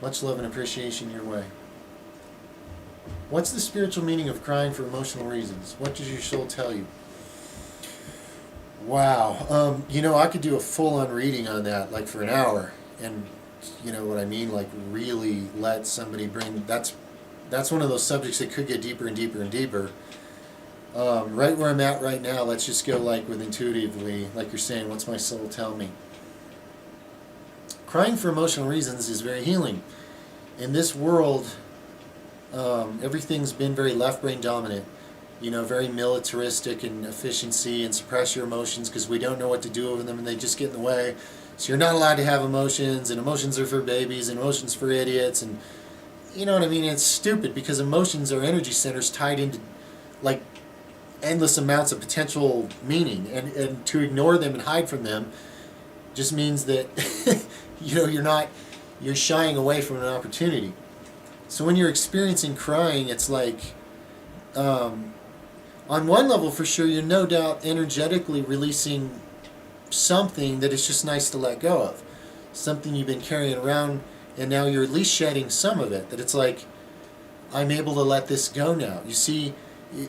Much love and appreciation your way. What's the spiritual meaning of crying for emotional reasons? What does your soul tell you? Wow. I could do a full-on reading on that, like for an hour, and you know what I mean, like really let somebody bring. That's one of those subjects that could get deeper and deeper and deeper. Right where I'm at right now, let's just go like with intuitively, like you're saying. What's my soul tell me? Crying for emotional reasons is very healing. In this world, everything's been very left brain dominant. Very militaristic and efficiency and suppress your emotions because we don't know what to do with them and they just get in the way. So you're not allowed to have emotions, and emotions are for babies, and emotions for idiots, and you know what I mean? It's stupid because emotions are energy centers tied into like endless amounts of potential meaning, and to ignore them and hide from them just means that you're shying away from an opportunity. So when you're experiencing crying, it's like on one level, for sure, you're no doubt energetically releasing something that it's just nice to let go of. Something you've been carrying around, and now you're at least shedding some of it. That it's like, I'm able to let this go now. You see,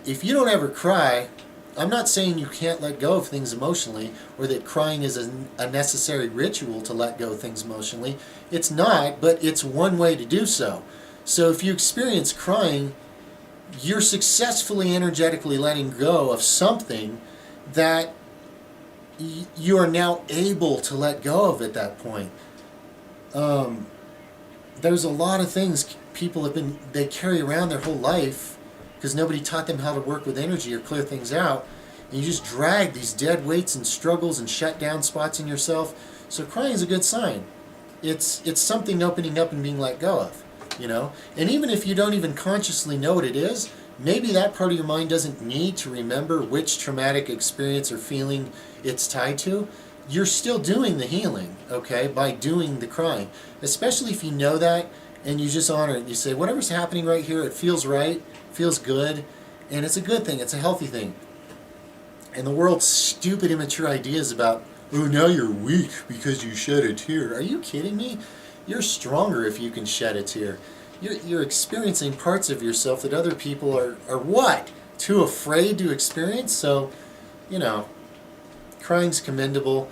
if you don't ever cry, I'm not saying you can't let go of things emotionally, or that crying is a necessary ritual to let go of things emotionally. It's not, but it's one way to do so. So if you experience crying, you're successfully energetically letting go of something that you are now able to let go of at that point. There's a lot of things people they carry around their whole life because nobody taught them how to work with energy or clear things out. And you just drag these dead weights and struggles and shut down spots in yourself. So crying is a good sign. It's something opening up and being let go of. And even if you don't even consciously know what it is, maybe that part of your mind doesn't need to remember which traumatic experience or feeling it's tied to. You're still doing the healing, okay, by doing the crying, especially if you know that and you just honor it. You say, whatever's happening right here, it feels right, feels good, and it's a good thing, it's a healthy thing. And the world's stupid, immature ideas about, oh, now you're weak because you shed a tear. Are you kidding me? You're stronger if you can shed a tear. You're experiencing parts of yourself that other people are what? Too afraid to experience? So, crying's commendable.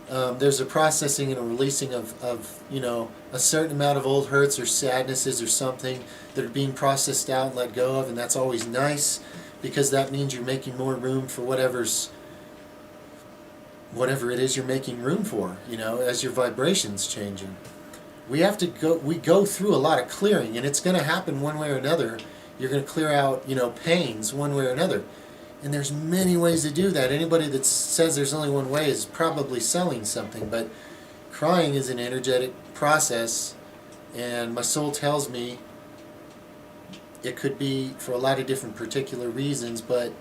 There's a processing and a releasing of a certain amount of old hurts or sadnesses or something that are being processed out and let go of, and that's always nice because that means you're making more room for whatever it is you're making room for, as your vibration's changing. We go through a lot of clearing, and it's going to happen one way or another. You're going to clear out, pains one way or another. And there's many ways to do that. Anybody that says there's only one way is probably selling something, but crying is an energetic process, and my soul tells me it could be for a lot of different particular reasons, but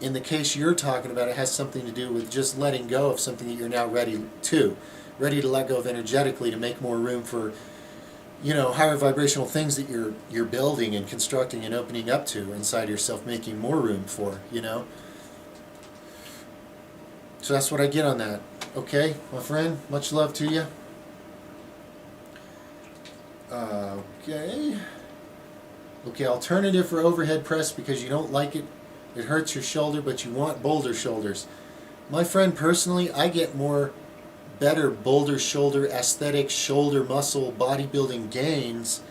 in the case you're talking about, it has something to do with just letting go of something that you're now ready to let go of energetically to make more room for higher vibrational things that you're building and constructing and opening up to inside yourself, making more room for. So that's what I get on that. Okay, my friend, much love to you. Okay, alternative for overhead press because you don't like it. It hurts your shoulder, but you want boulder shoulders. My friend, personally, I get better boulder shoulder aesthetic, shoulder muscle bodybuilding gains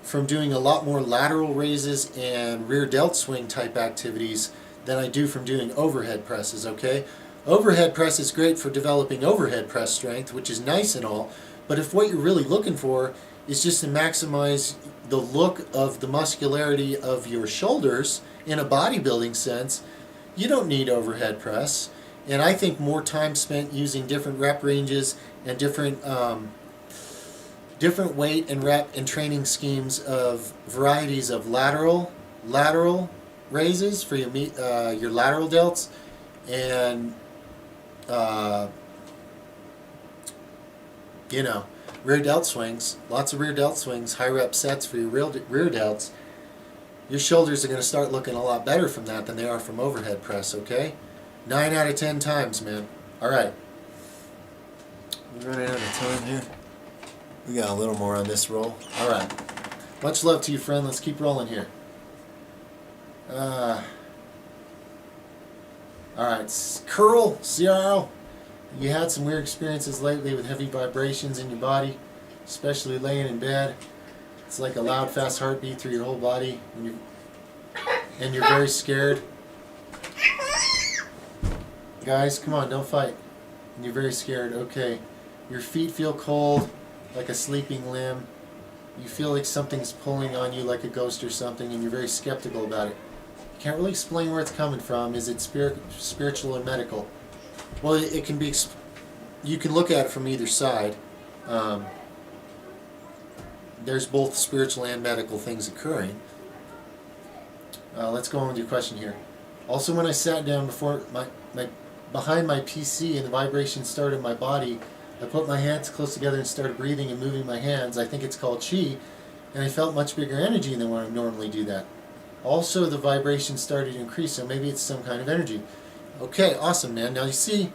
from doing a lot more lateral raises and rear delt swing type activities than I do from doing overhead presses, okay? Overhead press is great for developing overhead press strength, which is nice and all, but if what you're really looking for is just to maximize the look of the muscularity of your shoulders in a bodybuilding sense, you don't need overhead press. And I think more time spent using different rep ranges and different weight and rep and training schemes of varieties of lateral raises for your lateral delts and rear delt swings, lots of rear delt swings, high rep sets for your rear delts. Your shoulders are going to start looking a lot better from that than they are from overhead press, okay? 9 out of 10 times, man. All right. We're running out of time here. We got a little more on this roll. All right. Much love to you, friend. Let's keep rolling here. All right. Curl, CRL. You had some weird experiences lately with heavy vibrations in your body, especially laying in bed. It's like a loud, fast heartbeat through your whole body, and you're very scared. Guys, come on, don't fight. And you're very scared. Okay. Your feet feel cold, like a sleeping limb. You feel like something's pulling on you like a ghost or something, and you're very skeptical about it. You can't really explain where it's coming from. Is it spiritual or medical? Well, it can be. You can look at it from either side. There's both spiritual and medical things occurring. Let's go on with your question here. Also, when I sat down behind my PC and the vibration started in my body, I put my hands close together and started breathing and moving my hands. I think it's called chi, and I felt much bigger energy than when I normally do that. Also, the vibration started to increase, so maybe it's some kind of energy. Okay, awesome, man. Now you see,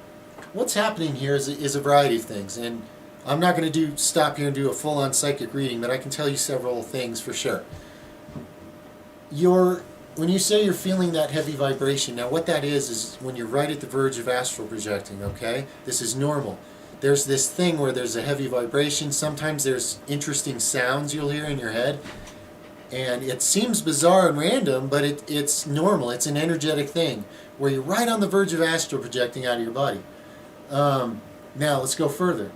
what's happening here is a variety of things, and I'm not going to stop here and do a full-on psychic reading, but I can tell you several things for sure. When you say you're feeling that heavy vibration, now what that is when you're right at the verge of astral projecting, okay? This is normal. There's this thing where there's a heavy vibration. Sometimes there's interesting sounds you'll hear in your head, and it seems bizarre and random, but it's normal. It's an energetic thing where you're right on the verge of astral projecting out of your body. Now let's go further.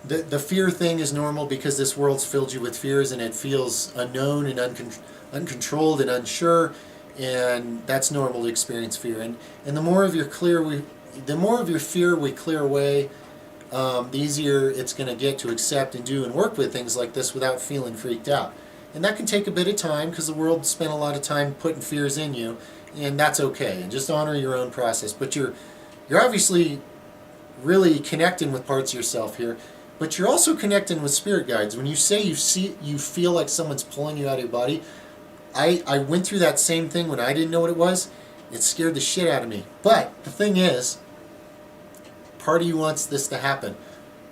The fear thing is normal because this world's filled you with fears, and it feels unknown and uncontrolled and unsure, and that's normal to experience fear. And the more of your fear we clear away, the easier it's going to get to accept and do and work with things like this without feeling freaked out. And that can take a bit of time because the world spent a lot of time putting fears in you, and that's okay. And just honor your own process. But you're obviously really connecting with parts of yourself here. But you're also connecting with spirit guides. When you say you feel like someone's pulling you out of your body, I went through that same thing when I didn't know what it was. It scared the shit out of me. But the thing is, part of you wants this to happen.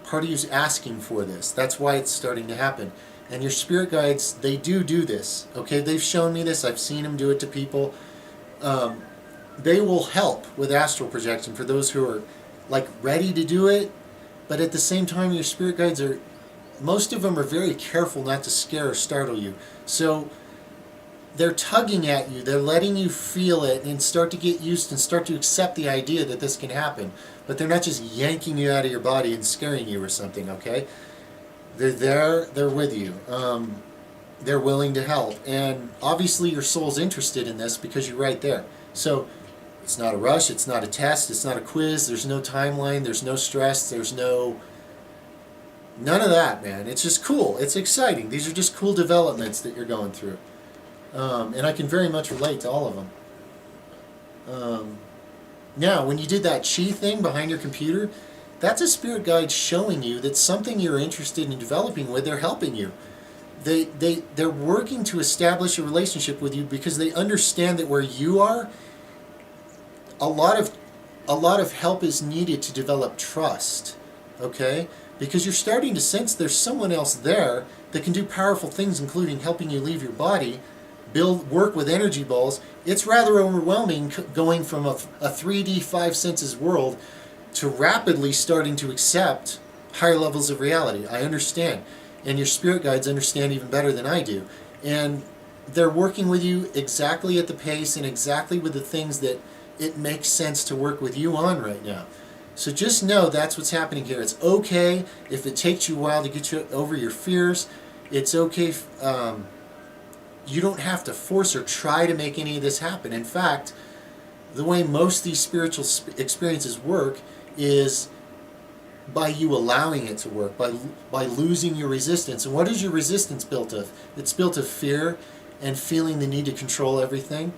Part of you's asking for this. That's why it's starting to happen. And your spirit guides, they do this. Okay, they've shown me this. I've seen them do it to people. They will help with astral projection for those who are like ready to do it. But at the same time, your spirit guides most of them are very careful not to scare or startle you. So they're tugging at you, they're letting you feel it and start to get used and start to accept the idea that this can happen. But they're not just yanking you out of your body and scaring you or something, okay? They're there, they're with you. They're willing to help. And obviously your soul's interested in this because you're right there. So it's not a rush, it's not a test, it's not a quiz, there's no timeline, there's no stress, there's none of that, man. It's just cool, it's exciting. These are just cool developments that you're going through. And I can very much relate to all of them. Now, when you did that chi thing behind your computer, that's a spirit guide showing you that something you're interested in developing with, they're helping you. They're working to establish a relationship with you because they understand that where you are, a lot of help is needed to develop trust, okay? Because you're starting to sense there's someone else there that can do powerful things, including helping you leave your body, work with energy balls. It's rather overwhelming going from a 3D 5 senses world to rapidly starting to accept higher levels of reality. I understand. And your spirit guides understand even better than I do. And they're working with you exactly at the pace and exactly with the things that it makes sense to work with you on right now. So just know that's what's happening here. It's okay if it takes you a while to get you over your fears. It's okay. You don't have to force or try to make any of this happen. In fact, the way most of these spiritual experiences work is by you allowing it to work, by losing your resistance. And what is your resistance built of? It's built of fear and feeling the need to control everything.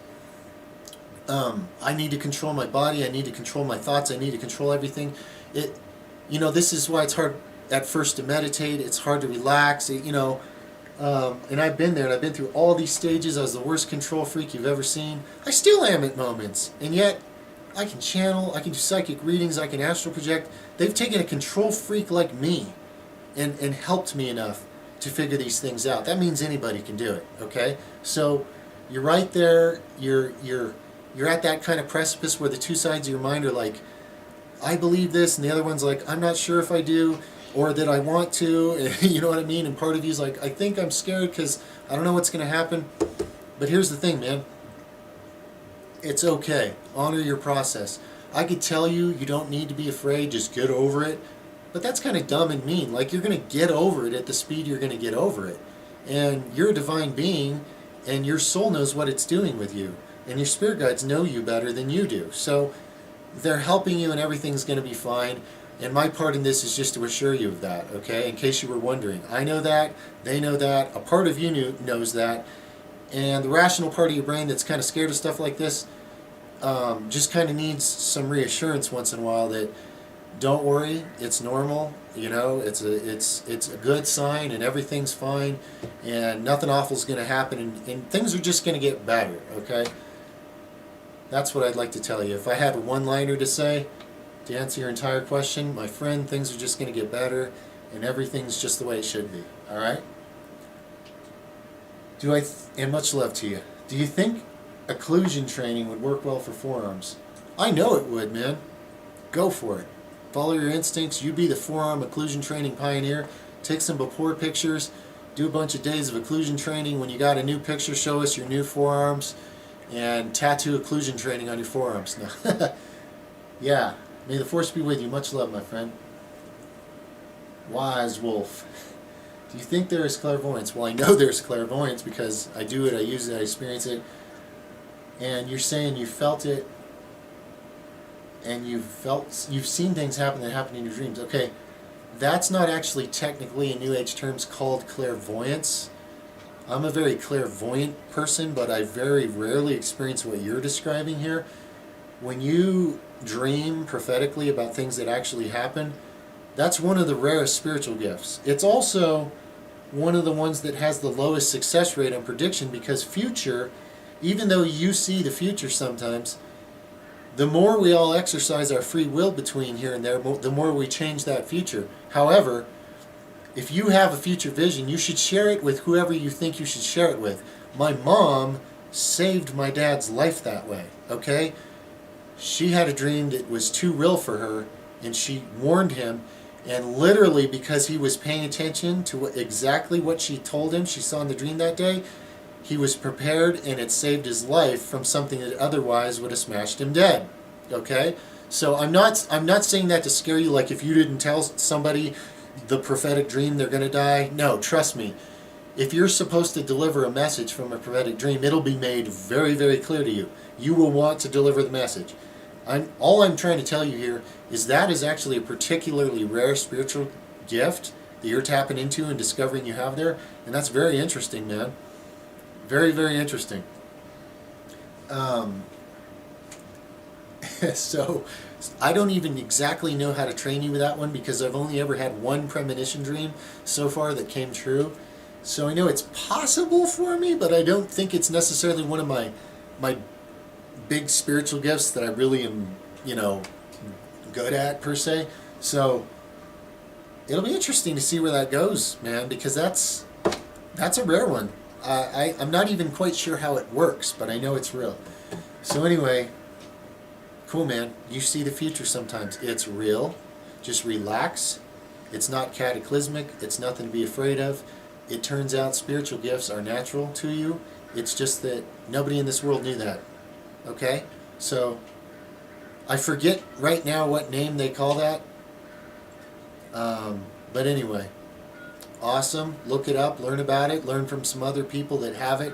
I need to control my body, I need to control my thoughts, I need to control everything. This is why it's hard at first to meditate, it's hard to relax, and I've been there, and I've been through all these stages. I was the worst control freak you've ever seen. I still am at moments, and yet I can channel, I can do psychic readings, I can astral project. They've taken a control freak like me and helped me enough to figure these things out. That means anybody can do it, okay? So you're right there, you're at that kind of precipice where the two sides of your mind are like, I believe this, and the other one's like, I'm not sure if I do, or that I want to, you know what I mean? And part of you's like, I think I'm scared because I don't know what's going to happen. But here's the thing, man. It's okay. Honor your process. I could tell you, you don't need to be afraid, just get over it. But that's kind of dumb and mean. Like, you're going to get over it at the speed you're going to get over it. And you're a divine being, and your soul knows what it's doing with you. And your spirit guides know you better than you do. So they're helping you, and everything's going to be fine. And my part in this is just to assure you of that, okay? In case you were wondering. I know that. They know that. A part of you knows that. And the rational part of your brain that's kind of scared of stuff like this just kind of needs some reassurance once in a while that don't worry, it's normal, you know, it's a good sign, and everything's fine, and nothing awful is going to happen, and things are just going to get better, okay? That's what I'd like to tell you. If I had a one-liner to say to answer your entire question, my friend, things are just going to get better, and everything's just the way it should be, all right? And much love to you. Do you think occlusion training would work well for forearms? I know it would, man. Go for it. Follow your instincts. You be the forearm occlusion training pioneer. Take some before pictures. Do a bunch of days of occlusion training. When you got a new picture, show us your new forearms. And tattoo occlusion training on your forearms. No. Yeah. May the force be with you. Much love, my friend. Wise wolf. Do you think there is clairvoyance? Well, I know there's clairvoyance because I do it, I use it, I experience it. And you're saying you felt it, and you've seen things happen that happen in your dreams. Okay, that's not actually technically in New Age terms called clairvoyance. I'm a very clairvoyant person, but I very rarely experience what you're describing here. When you dream prophetically about things that actually happen, that's one of the rarest spiritual gifts. It's also one of the ones that has the lowest success rate on prediction, because future, even though you see the future sometimes, the more we all exercise our free will between here and there, the more we change that future. However, if you have a future vision, you should share it with whoever you think you should share it with. My mom saved my dad's life that way, okay? She had a dream that was too real for her, and she warned him. And literally, because he was paying attention to exactly what she told him she saw in the dream that day, he was prepared, and it saved his life from something that otherwise would have smashed him dead. Okay? So I'm not saying that to scare you, like if you didn't tell somebody the prophetic dream they're going to die. No, trust me. If you're supposed to deliver a message from a prophetic dream, it'll be made very, very clear to you. You will want to deliver the message. All I'm trying to tell you here is that is actually a particularly rare spiritual gift that you're tapping into and discovering you have there, and that's very interesting, man. Very, very interesting. So I don't even exactly know how to train you with that one, because I've only ever had one premonition dream so far that came true. So I know it's possible for me, but I don't think it's necessarily one of my big spiritual gifts that I really am, good at per se. So it'll be interesting to see where that goes, man, because that's a rare one. I'm not even quite sure how it works, but I know it's real. So anyway, cool, man. You see the future sometimes. It's real. Just relax. It's not cataclysmic. It's nothing to be afraid of. It turns out spiritual gifts are natural to you. It's just that nobody in this world knew that. Okay? So I forget right now what name they call that. But anyway, awesome. Look it up, learn about it, learn from some other people that have it,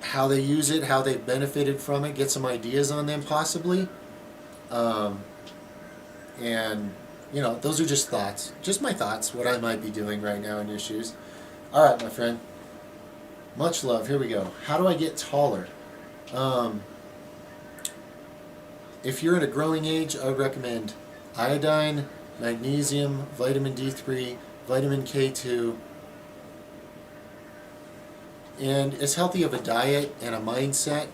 how they use it, how they've benefited from it, get some ideas on them possibly. And, those are just thoughts. Just my thoughts, what I might be doing right now in your shoes. All right, my friend. Much love. Here we go. How do I get taller? If you're at a growing age, I would recommend iodine, magnesium, vitamin D3, vitamin K2, and as healthy of a diet and a mindset.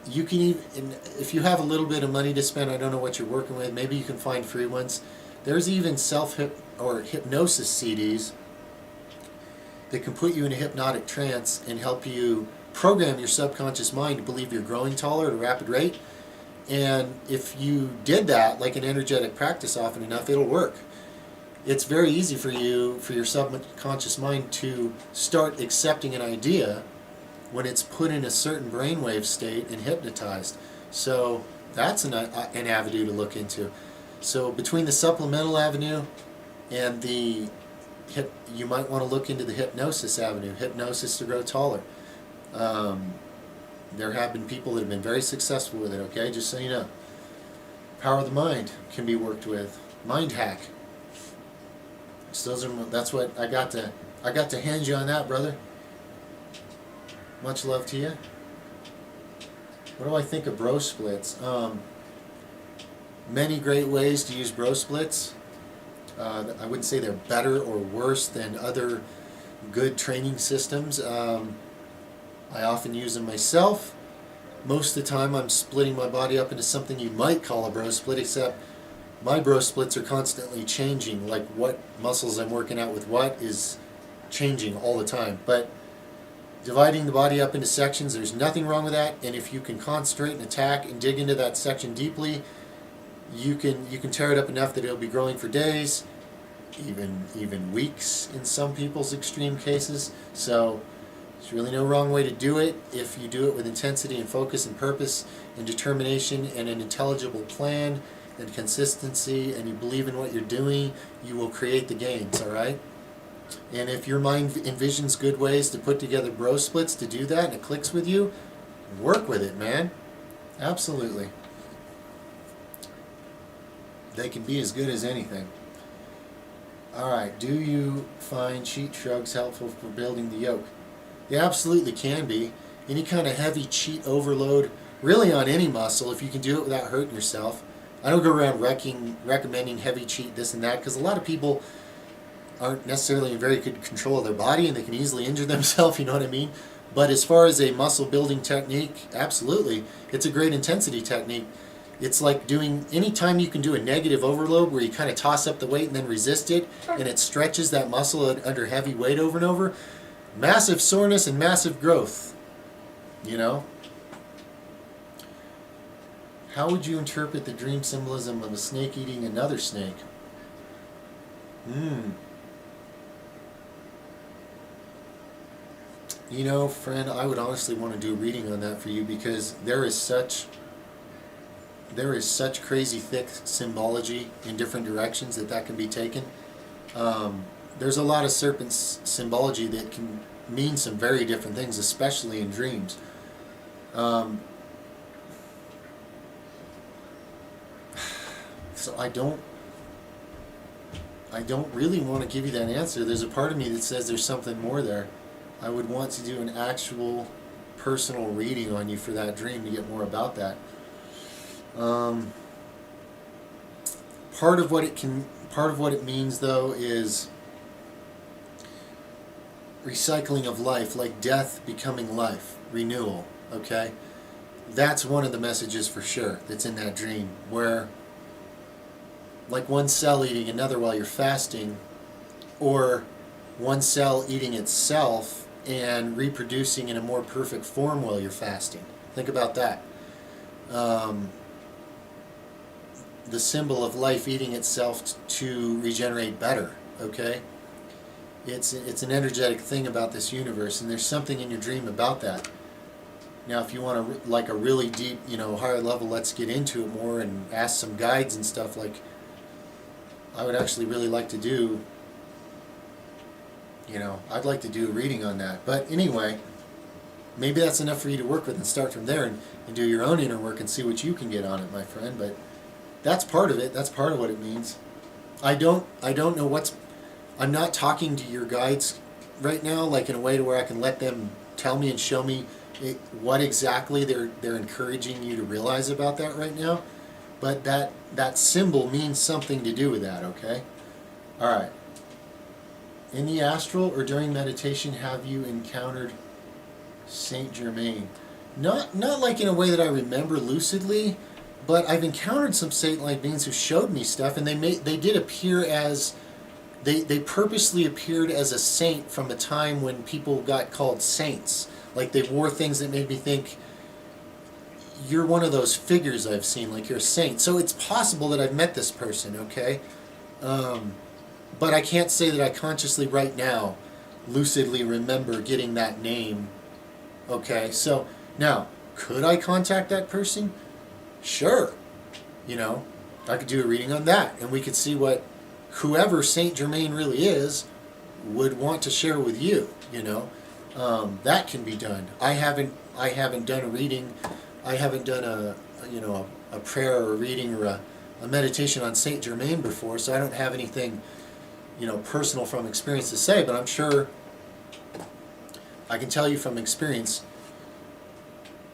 You can even, if you have a little bit of money to spend, I don't know what you're working with, maybe you can find free ones. There's even or hypnosis CDs that can put you in a hypnotic trance and help you program your subconscious mind to believe you're growing taller at a rapid rate. And if you did that, like an energetic practice often enough, it'll work. It's very easy for you, for your subconscious mind to start accepting an idea when it's put in a certain brainwave state and hypnotized. So that's an avenue to look into. So between the supplemental avenue and you might want to look into the hypnosis avenue, hypnosis to grow taller. There have been people that have been very successful with it, okay, just so you know. Power of the mind can be worked with. Mind hack. So that's what I got to hand you on that, brother. Much love to you. What do I think of bro splits? Many great ways to use bro splits. I wouldn't say they're better or worse than other good training systems. I often use them myself. Most of the time I'm splitting my body up into something you might call a bro split, except my bro splits are constantly changing. Like what muscles I'm working out with what is changing all the time. But dividing the body up into sections, there's nothing wrong with that. And if you can concentrate and attack and dig into that section deeply, you can tear it up enough that it'll be growing for days, even weeks in some people's extreme cases. So there's really no wrong way to do it. If you do it with intensity and focus and purpose and determination and an intelligible plan and consistency, and you believe in what you're doing, you will create the gains, all right? And if your mind envisions good ways to put together bro splits to do that and it clicks with you, work with it, man. Absolutely. They can be as good as anything. Alright, do you find cheat shrugs helpful for building the yoke? They absolutely can be. Any kind of heavy cheat overload, really on any muscle, if you can do it without hurting yourself. I don't go around recommending heavy cheat this and that, because a lot of people aren't necessarily in very good control of their body and they can easily injure themselves, you know what I mean? But as far as a muscle building technique, absolutely. It's a great intensity technique. It's like doing, anytime you can do a negative overload where you kind of toss up the weight and then resist it and it stretches that muscle under heavy weight over and over, massive soreness and massive growth, you know? How would you interpret the dream symbolism of a snake eating another snake? You know, friend, I would honestly want to do a reading on that for you, because there is such crazy thick symbology in different directions that can be taken. There's a lot of serpent symbology that can mean some very different things, especially in dreams. So I don't really want to give you that answer. There's a part of me that says there's something more there. I would want to do an actual personal reading on you for that dream to get more about that. Part of what it means though is recycling of life, like death becoming life, renewal, okay? That's one of the messages for sure that's in that dream, where like one cell eating another while you're fasting, or one cell eating itself and reproducing in a more perfect form while you're fasting. Think about that. The symbol of life eating itself to regenerate better, okay? It's an energetic thing about this universe, and there's something in your dream about that. Now, if you want to, like a really deep, higher level, let's get into it more and ask some guides and stuff, like, I would actually really like to do, I'd like to do a reading on that. But anyway, maybe that's enough for you to work with and start from there and do your own inner work and see what you can get on it, my friend. But that's part of it. That's part of what it means. I don't know I'm not talking to your guides right now, like in a way to where I can let them tell me and show me what exactly they're encouraging you to realize about that right now. But that symbol means something to do with that, okay? All right. In the astral or during meditation, have you encountered Saint Germain? Not like in a way that I remember lucidly, but I've encountered some saint-like beings who showed me stuff, and they did appear as they purposely appeared as a saint from a time when people got called saints. Like they wore things that made me think, you're one of those figures I've seen, like you're a saint. So it's possible that I've met this person, okay? But I can't say that I consciously right now lucidly remember getting that name, okay? So now, could I contact that person? Sure. You know, I could do a reading on that, and we could see what whoever Saint Germain really is would want to share with you. You know, that can be done. I haven't done a reading. I haven't done a prayer or a reading or a meditation on Saint Germain before, so I don't have anything, personal from experience to say. But I'm sure I can tell you from experience,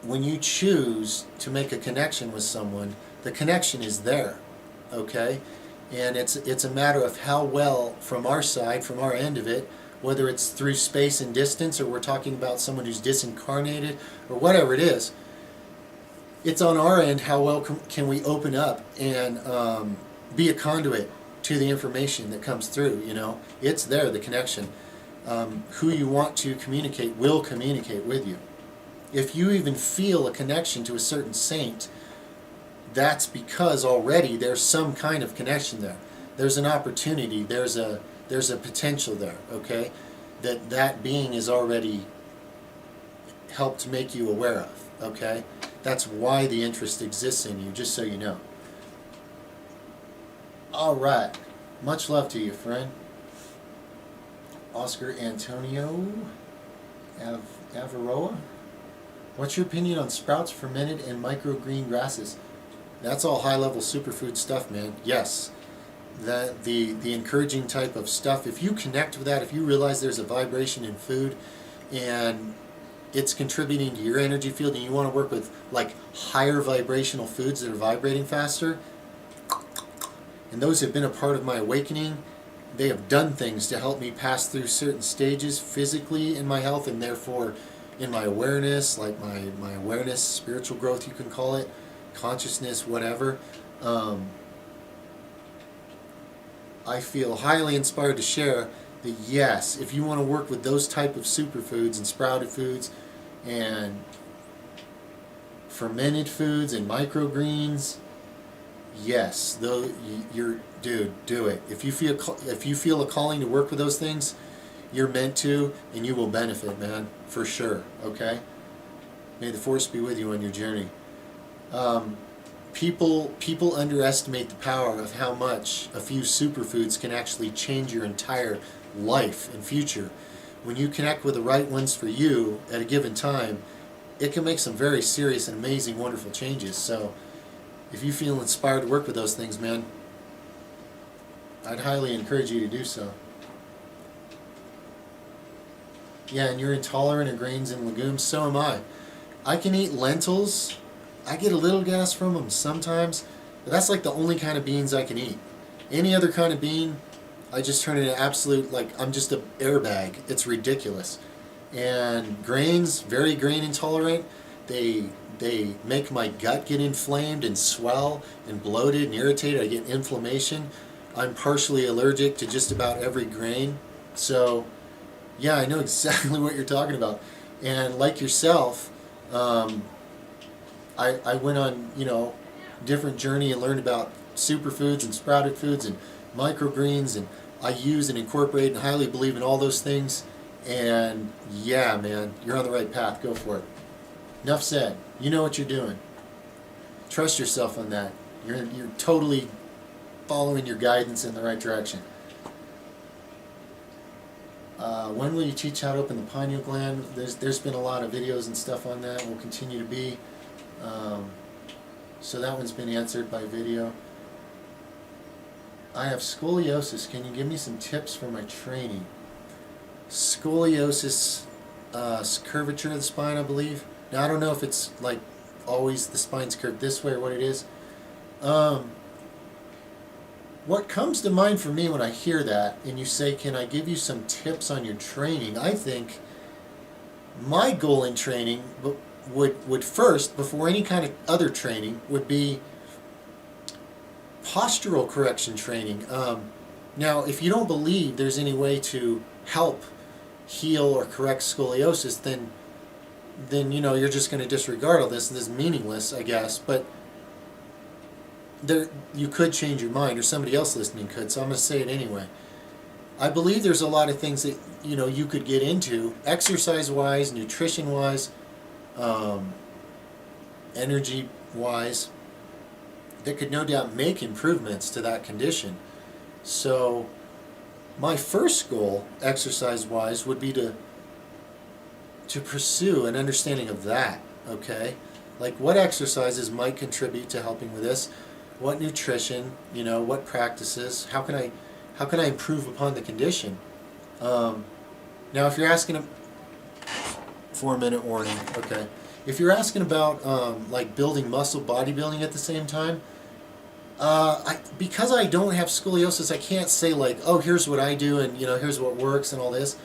when you choose to make a connection with someone, the connection is there, okay? And it's a matter of how well, from our side, from our end of it, whether it's through space and distance, or we're talking about someone who's disincarnated, or whatever it is, it's on our end how well can we open up and be a conduit to the information that comes through, It's there, the connection. Who you want to communicate will communicate with you. If you even feel a connection to a certain saint, that's because already there's some kind of connection there. There's an opportunity, there's a potential there, okay? That being is already helped make you aware of, okay? That's why the interest exists in you, just so you know. All right. Much love to you, friend. Oscar Antonio Avaroa. What's your opinion on sprouts, fermented, and microgreen grasses? That's all high-level superfood stuff, man. Yes. The encouraging type of stuff, if you connect with that, if you realize there's a vibration in food and it's contributing to your energy field and you want to work with like higher vibrational foods that are vibrating faster, and those have been a part of my awakening, they have done things to help me pass through certain stages physically in my health and therefore in my awareness, like my awareness, spiritual growth you can call it, consciousness, whatever. I feel highly inspired to share that yes, if you want to work with those type of superfoods and sprouted foods and fermented foods and microgreens, yes, though do it. If you feel a calling to work with those things, you're meant to, and you will benefit, man, for sure. Okay. May the force be with you on your journey. People underestimate the power of how much a few superfoods can actually change your entire life and future. When you connect with the right ones for you at a given time, it can make some very serious and amazing, wonderful changes. So if you feel inspired to work with those things, man, I'd highly encourage you to do so. Yeah, and you're intolerant of grains and legumes, so am I. I can eat lentils. I get a little gas from them sometimes, but that's like the only kind of beans I can eat. Any other kind of bean, I just turn into absolute, like, I'm just an airbag. It's ridiculous. And grains, very grain intolerant, they make my gut get inflamed and swell and bloated and irritated. I get inflammation. I'm partially allergic to just about every grain. So, yeah, I know exactly what you're talking about. And like yourself, I went on, different journey and learned about superfoods and sprouted foods and microgreens, and I use and incorporate and highly believe in all those things. And yeah, man, you're on the right path. Go for it. Enough said. You know what you're doing. Trust yourself on that. You're totally following your guidance in the right direction. When will you teach how to open the pineal gland? There's been a lot of videos and stuff on that. Will continue to be. So that one's been answered by video. I have scoliosis. Can you give me some tips for my training? Scoliosis, curvature of the spine, I believe. Now I don't know if it's like always the spine's curved this way or what it is. What comes to mind for me when I hear that and you say, can I give you some tips on your training? I think my goal in training would first, before any kind of other training, would be postural correction training. Now, if you don't believe there's any way to help heal or correct scoliosis, then you know you're just going to disregard all this and this is meaningless, I guess. But there, you could change your mind, or somebody else listening could. So I'm going to say it anyway. I believe there's a lot of things that you could get into, exercise-wise, nutrition-wise, energy-wise, that could no doubt make improvements to that condition. So my first goal, exercise-wise, would be to pursue an understanding of that, okay? Like what exercises might contribute to helping with this, what nutrition, what practices, how can I improve upon the condition? Now if you're asking, 4-minute warning, okay. If you're asking about like building muscle, bodybuilding at the same time, because I don't have scoliosis, I can't say like, oh, here's what I do and here's what works and all this.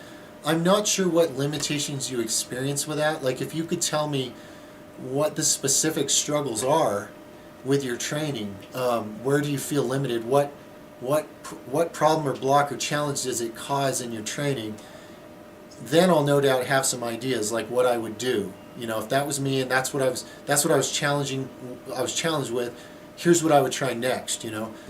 I'm not sure what limitations you experience with that. Like if you could tell me what the specific struggles are with your training, where do you feel limited? What problem or block or challenge does it cause in your training? Then I'll no doubt have some ideas like what I would do. If that was me and that's what I was challenged with. Here's what I would try next.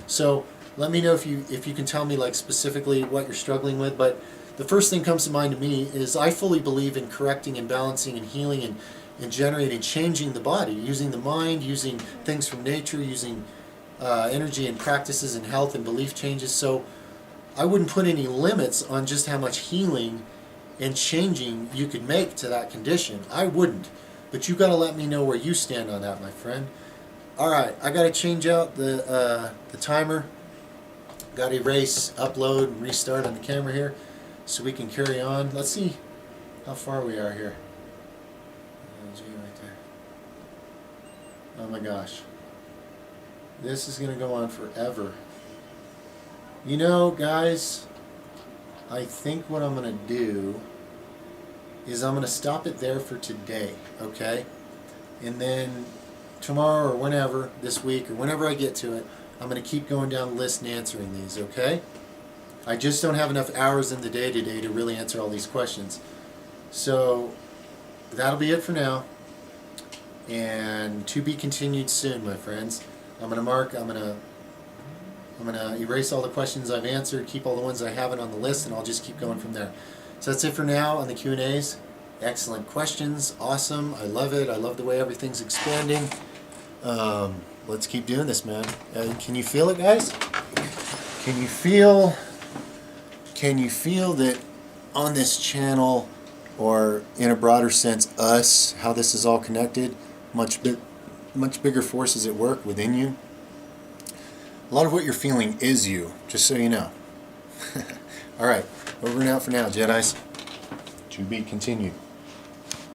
So let me know if you can tell me like specifically what you're struggling with. But the first thing comes to mind to me is I fully believe in correcting and balancing and healing and generating, changing the body, using the mind, using things from nature, using energy and practices and health and belief changes. So I wouldn't put any limits on just how much healing and changing you could make to that condition. I wouldn't. But you got to let me know where you stand on that, my friend. All right, I got to change out the timer. Got to erase, upload, and restart on the camera here so we can carry on. Let's see how far we are here. G right there. Oh my gosh. This is going to go on forever. Guys, I think what I'm going to do is I'm going to stop it there for today, okay? And then tomorrow or whenever, this week or whenever I get to it, I'm going to keep going down the list and answering these, okay? I just don't have enough hours in the day today to really answer all these questions. So that'll be it for now. And to be continued soon, my friends. I'm going to erase all the questions I've answered, keep all the ones I haven't on the list, and I'll just keep going from there. So that's it for now on the Q&As. Excellent questions. Awesome. I love it. I love the way everything's expanding. Let's keep doing this, man. Can you feel it, guys? Can you feel that on this channel, or in a broader sense, us, how this is all connected, much bigger forces at work within you? A lot of what you're feeling is you, just so you know. All right, over and out for now, Jedis. To be continued.